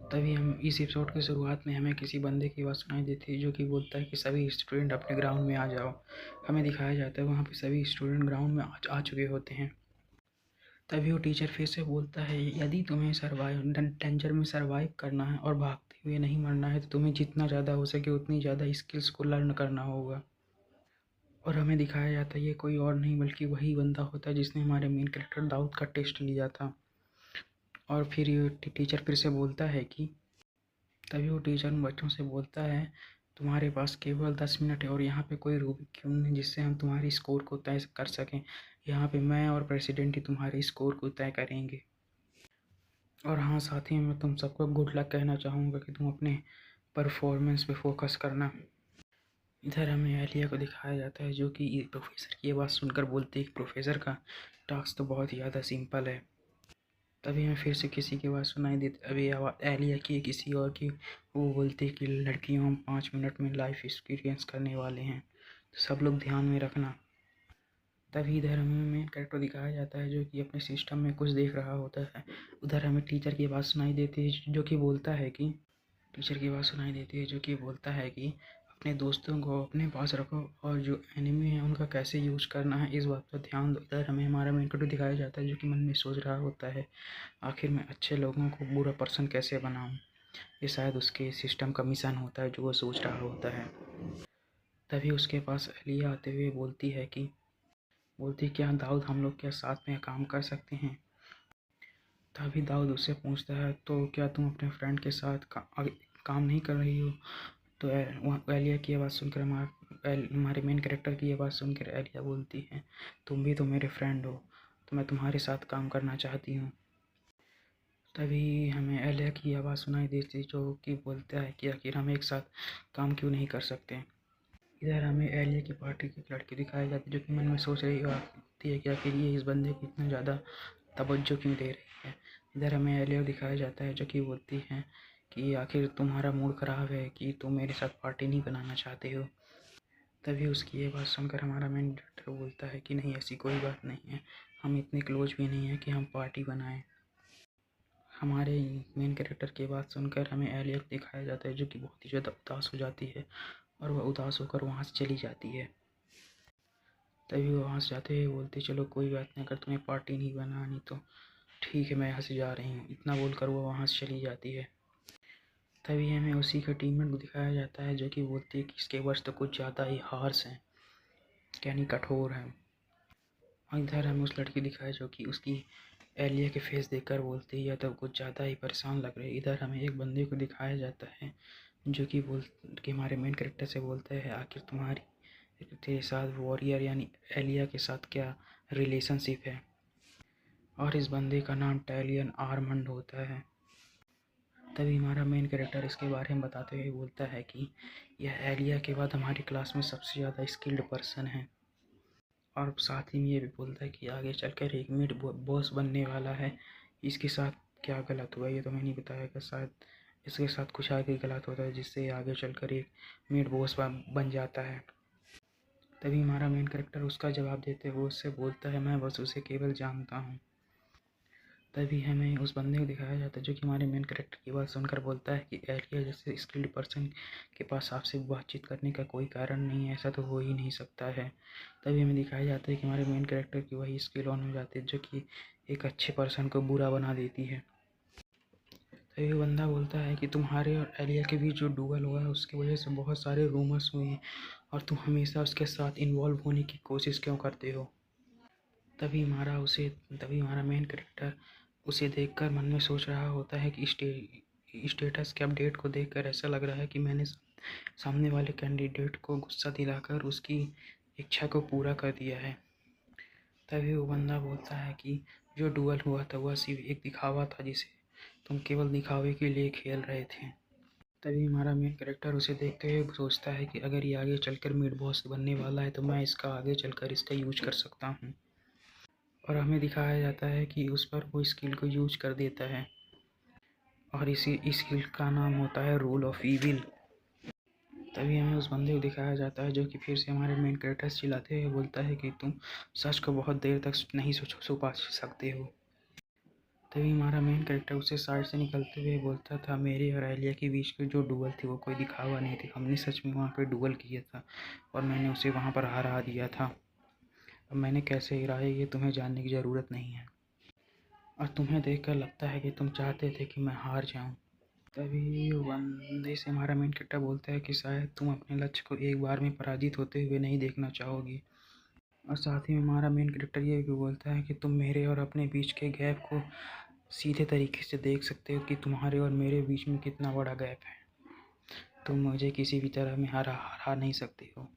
तभी हम इस एपिसोड की शुरुआत में हमें किसी बंदे की आवाज़ सुनाई देती है जो कि बोलता है कि सभी स्टूडेंट अपने ग्राउंड में आ जाओ। हमें दिखाया जाता है वहाँ पे सभी स्टूडेंट ग्राउंड में आ चुके होते हैं। तभी वो टीचर फिर से बोलता है, यदि तुम्हें डेंजर में सर्वाइव करना है और भागते हुए नहीं मरना है तो तुम्हें जितना ज़्यादा हो सके उतनी ज़्यादा स्किल्स को लर्न करना होगा। और हमें दिखाया जाता है ये कोई और नहीं बल्कि वही बंदा होता है जिसने हमारे मेन कैरेक्टर दाऊद का टेस्ट लिया था। और फिर ये टीचर फिर से बोलता है कि तभी वो टीचर उन बच्चों से बोलता है, तुम्हारे पास केवल 10 मिनट है और यहाँ पे कोई रूबिक क्यूब नहीं जिससे हम तुम्हारी स्कोर को तय कर सकें। यहाँ पे मैं और प्रेसिडेंट ही तुम्हारे स्कोर को तय करेंगे। और हाँ, साथ ही मैं तुम सबको गुड लक कहना चाहूँगा कि तुम अपने परफॉर्मेंस पे फोकस करना। इधर हमें एलिया को दिखाया जाता है जो कि प्रोफेसर की आवाज़ सुनकर बोलती है कि प्रोफेसर का टास्क तो बहुत ही ज़्यादा सिंपल है। तभी हमें फिर से किसी की आवाज़ सुनाई देती, अभी आवाज़ एलिया की किसी और की। वो बोलती है कि लड़कियों हम 5 मिनट में लाइफ एक्सपीरियंस करने वाले हैं, तो सब लोग ध्यान में रखना। तभी इधर हमें मेन कैरेक्टर दिखाया जाता है जो कि अपने सिस्टम में कुछ देख रहा होता है। उधर हमें टीचर की आवाज़ सुनाई देती है जो कि बोलता है कि टीचर की आवाज़ सुनाई देती है जो कि बोलता है कि अपने दोस्तों को अपने पास रखो और जो एनिमी है उनका कैसे यूज़ करना है इस बात पर ध्यान दो। इधर हमें हमारा मेन कैरेक्टर दिखाया जाता है जो कि मन में सोच रहा होता है, आखिर मैं अच्छे लोगों को बुरा पर्सन कैसे बनाऊं। ये शायद उसके सिस्टम का मिशन होता है जो वो सोच रहा होता है। तभी उसके पास एलिया आते हुए बोलती क्या दाऊद हम लोग क्या साथ में काम कर सकते हैं। तभी दाऊद उससे पूछता है, तो क्या तुम अपने फ्रेंड के साथ काम नहीं कर रही हो। तो एलिया की आवाज़ सुनकर हमारे मेन कैरेक्टर की आवाज़ सुनकर एलिया बोलती है, तुम भी तो मेरे फ्रेंड हो तो मैं तुम्हारे साथ काम करना चाहती हूँ। तभी हमें एलिया की आवाज़ सुनाई देती जो कि बोलता है कि आखिर हम एक साथ काम क्यों नहीं कर सकते। इधर हमें एलिया की पार्टी की एक लड़की दिखाई जाती है जो कि मन में सोच रही होती है कि आखिर ये इस बंदे को इतना ज़्यादा तवज्जो क्यों दे रही है। इधर हमें एलिया दिखाया जाता है जो कि बोलती है कि आखिर तुम्हारा मूड ख़राब है कि तुम मेरे साथ पार्टी नहीं बनाना चाहते हो। तभी उसकी ये बात सुनकर हमारा मेन डायरेक्टर बोलता है कि नहीं, ऐसी कोई बात नहीं है, हम इतने क्लोज भी नहीं हैं कि हम पार्टी बनाएं। हमारे मेन कैरेक्टर की बात सुनकर हमें एलिया को दिखाया जाता है जो कि बहुत ही ज़्यादा उदास हो जाती है और वह उदास होकर वहाँ से चली जाती है। तभी वो वहाँ से जाते हुए बोलती चलो कोई बात नहीं, अगर तुम्हें पार्टी नहीं बनानी तो ठीक है, मैं यहाँ से जा रही हूँ। इतना बोलकर वो वहाँ से चली जाती है। तभी हमें उसी का टीममेट को दिखाया जाता है जो कि बोलती है कि इसके वर्ड्स तो कुछ ज़्यादा ही हार्श हैं, यानी कठोर हैं। और इधर हमें उस लड़की दिखाया जो कि उसकी एलिया के फेस देखकर बोलती है तो कुछ ज़्यादा ही परेशान लग रही है। इधर हमें एक बंदे को दिखाया जाता है जो कि हमारे मेन कैरेक्टर से बोलता है, आखिर तेरे साथ वॉरियर यानी एलिया के साथ क्या रिलेशनशिप है। और इस बंदे का नाम टैलियन आर्मंड होता है। तभी हमारा मेन कैरेक्टर इसके बारे में बताते हुए बोलता है कि यह एलिया के बाद हमारी क्लास में सबसे ज़्यादा स्किल्ड पर्सन है। और साथ ही में ये भी बोलता है कि आगे चलकर एक मिड बॉस बनने वाला है। इसके साथ क्या गलत हुआ ये तो मैं नहीं बताएगा, शायद इसके साथ कुछ आगे गलत होता है जिससे आगे चलकर एक मिड बॉस बन जाता है। तभी हमारा मेन कैरेक्टर उसका जवाब देते हुए उससे बोलता है, मैं बस उसे केवल जानता हूँ। तभी हमें उस बंदे को दिखाया जाता है जो कि हमारे मेन कैरेक्टर की बात सुनकर बोलता है कि एलिया जैसे स्किल्ड पर्सन के पास आपसे बातचीत करने का कोई कारण नहीं है, ऐसा तो हो ही नहीं सकता है। तभी हमें दिखाया जाता है कि हमारे मेन कैरेक्टर की वही स्किल ऑन हो जाती है जो कि एक अच्छे पर्सन को बुरा बना देती है। तभी बंदा बोलता है कि तुम्हारे और एलिया के बीच जो डुअल हुआ है उसकी वजह से बहुत सारे रूमर्स हुए हैं और तुम हमेशा उसके साथ इन्वॉल्व होने की कोशिश क्यों करते हो। तभी हमारा मेन कैरेक्टर उसे देखकर मन में सोच रहा होता है कि स्टेटस के अपडेट को देखकर ऐसा लग रहा है कि मैंने सामने वाले कैंडिडेट को गुस्सा दिलाकर उसकी इच्छा को पूरा कर दिया है। तभी वो बंदा बोलता है कि जो डुअल हुआ था वह सिर्फ एक दिखावा था जिसे तुम केवल दिखावे के लिए खेल रहे थे। तभी हमारा मेन कैरेक्टर उसे देखते हुए सोचता है कि अगर ये आगे चलकर मिड बॉस बनने वाला है तो मैं इसका आगे चलकर इसका यूज कर सकता हूँ। और हमें दिखाया जाता है कि उस पर वो स्किल को यूज कर देता है और इसी स्किल का नाम होता है रूल ऑफ ईविल। तभी हमें उस बंदे को दिखाया जाता है जो कि फिर से हमारे मेन कैरेक्टर चिल्लाते हुए बोलता है कि तुम सच को बहुत देर तक नहीं छुपा सकते हो। तभी हमारा मेन कैरेक्टर उससे साइड से निकलते हुए बोलता था, मेरे और आलिया के बीच की जो डुअल थी वो कोई दिखावा नहीं थी, हमने सच में वहाँ पे डुअल किया था और मैंने उसे वहाँ पर हरा दिया था। अब मैंने कैसे हराया ये तुम्हें जानने की ज़रूरत नहीं है, और तुम्हें देखकर लगता है कि तुम चाहते थे कि मैं हार जाऊँ। तभी बंदे से हमारा मेन कैरेक्टर बोलता है कि शायद तुम अपने लक्ष्य को एक बार में पराजित होते हुए नहीं देखना चाहोगी। और साथ ही में हमारा मेन कैरेक्टर ये भी बोलता है कि तुम मेरे और अपने बीच के गैप को सीधे तरीके से देख सकते हो कि तुम्हारे और मेरे बीच में कितना बड़ा गैप है। तुम मुझे किसी भी तरह में हरा हरा नहीं सकते हो।